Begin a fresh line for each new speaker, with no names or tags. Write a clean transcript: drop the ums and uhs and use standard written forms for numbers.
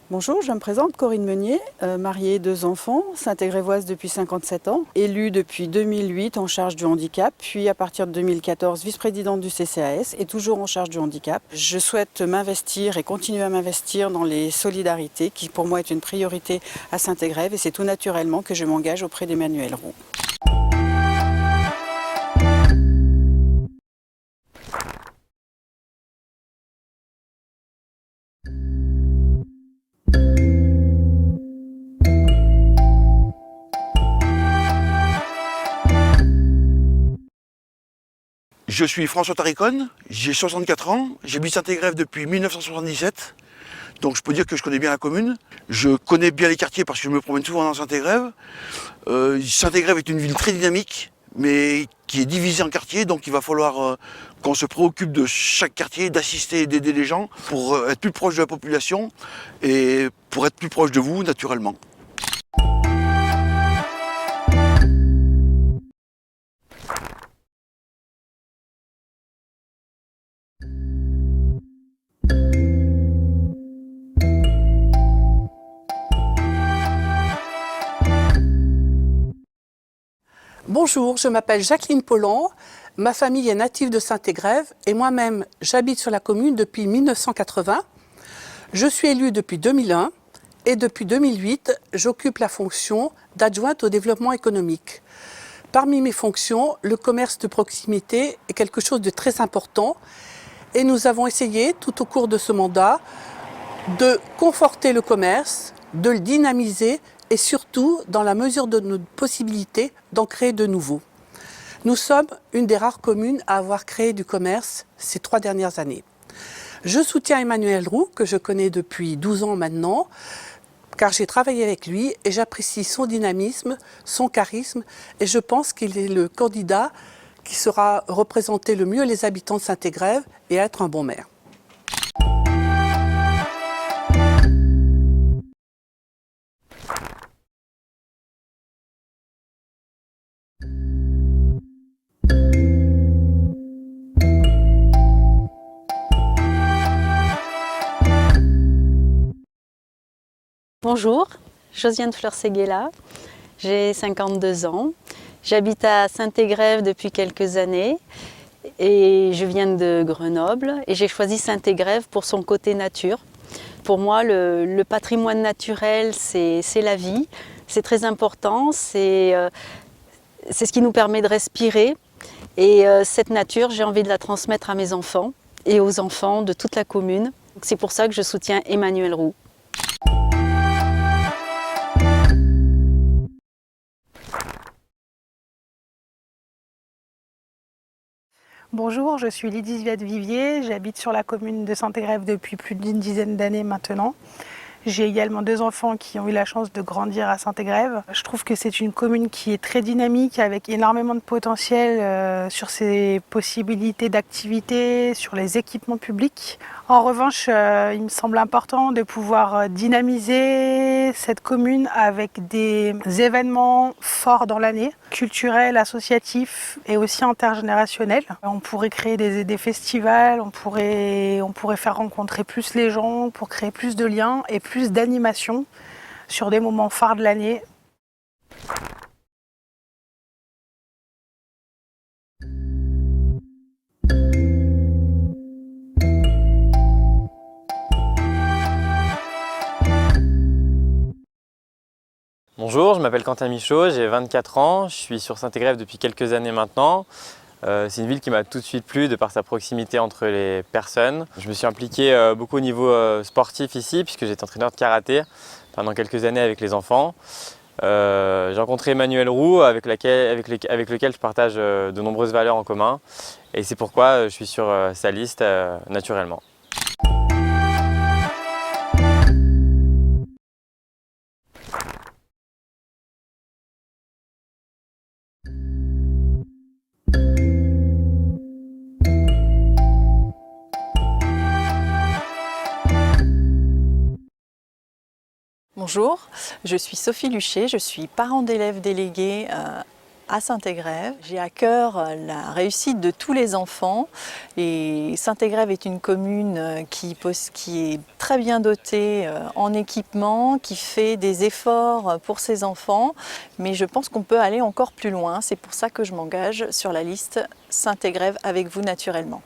Bonjour, je me présente Corinne Meunier, mariée, 2 enfants, Saint-Égrévoise depuis 57 ans, élue depuis 2008 en charge du handicap, puis à partir de 2014 vice-présidente du CCAS et toujours en charge du handicap. Je souhaite m'investir et continuer à m'investir dans les solidarités qui pour moi est une priorité à Saint-Égrève et c'est tout naturellement que je m'engage auprès d'Emmanuelle Roux.
Je suis François Taricone, j'ai 64 ans, j'habite Saint-Égrève depuis 1977, donc je peux dire que je connais bien la commune. Je connais bien les quartiers parce que je me promène souvent dans Saint-Égrève. Saint-Égrève est une ville très dynamique, mais qui est divisée en quartiers, donc il va falloir qu'on se préoccupe de chaque quartier, d'assister et d'aider les gens pour être plus proche de la population et pour être plus proche de vous, naturellement.
Bonjour, je m'appelle Jacqueline Pollan, ma famille est native de Saint-Égrève et moi-même j'habite sur la commune depuis 1980. Je suis élue depuis 2001 et depuis 2008, j'occupe la fonction d'adjointe au développement économique. Parmi mes fonctions, le commerce de proximité est quelque chose de très important et nous avons essayé tout au cours de ce mandat de conforter le commerce, de le dynamiser et surtout, dans la mesure de nos possibilités, d'en créer de nouveaux. Nous sommes une des rares communes à avoir créé du commerce ces 3 dernières années. Je soutiens Emmanuelle Roux, que je connais depuis 12 ans maintenant, car j'ai travaillé avec lui et j'apprécie son dynamisme, son charisme et je pense qu'il est le candidat qui saura représenter le mieux les habitants de Saint-Égrève et être un bon maire.
Bonjour, Josiane Fleur-Séguéla, j'ai 52 ans. J'habite à Saint-Égrève depuis quelques années et je viens de Grenoble et j'ai choisi Saint-Égrève pour son côté nature. Pour moi, le patrimoine naturel, c'est la vie, c'est très important, c'est ce qui nous permet de respirer et cette nature, j'ai envie de la transmettre à mes enfants et aux enfants de toute la commune. C'est pour ça que je soutiens Emmanuelle Roux.
Bonjour, je suis Lydie Vivier, j'habite sur la commune de Saint-Égrève depuis plus d'une dizaine d'années maintenant. J'ai également 2 enfants qui ont eu la chance de grandir à Saint-Égrève. Je trouve que c'est une commune qui est très dynamique, avec énormément de potentiel sur ses possibilités d'activité, sur les équipements publics. En revanche, il me semble important de pouvoir dynamiser cette commune avec des événements forts dans l'année, culturels, associatifs et aussi intergénérationnels. On pourrait créer des festivals, on pourrait faire rencontrer plus les gens pour créer plus de liens et plus d'animation sur des moments phares de l'année.
Bonjour, je m'appelle Quentin Michaud, j'ai 24 ans, je suis sur Saint-Égrève depuis quelques années maintenant. C'est une ville qui m'a tout de suite plu de par sa proximité entre les personnes. Je me suis impliqué beaucoup au niveau sportif ici puisque j'étais entraîneur de karaté pendant quelques années avec les enfants. J'ai rencontré Emmanuelle Roux avec lequel je partage de nombreuses valeurs en commun et c'est pourquoi je suis sur sa liste naturellement.
Bonjour, je suis Sophie Luché, je suis parent d'élèves déléguée à Saint-Égrève. J'ai à cœur la réussite de tous les enfants et Saint-Égrève est une commune qui est très bien dotée en équipement, qui fait des efforts pour ses enfants, mais je pense qu'on peut aller encore plus loin. C'est pour ça que je m'engage sur la liste Saint-Égrève avec vous naturellement.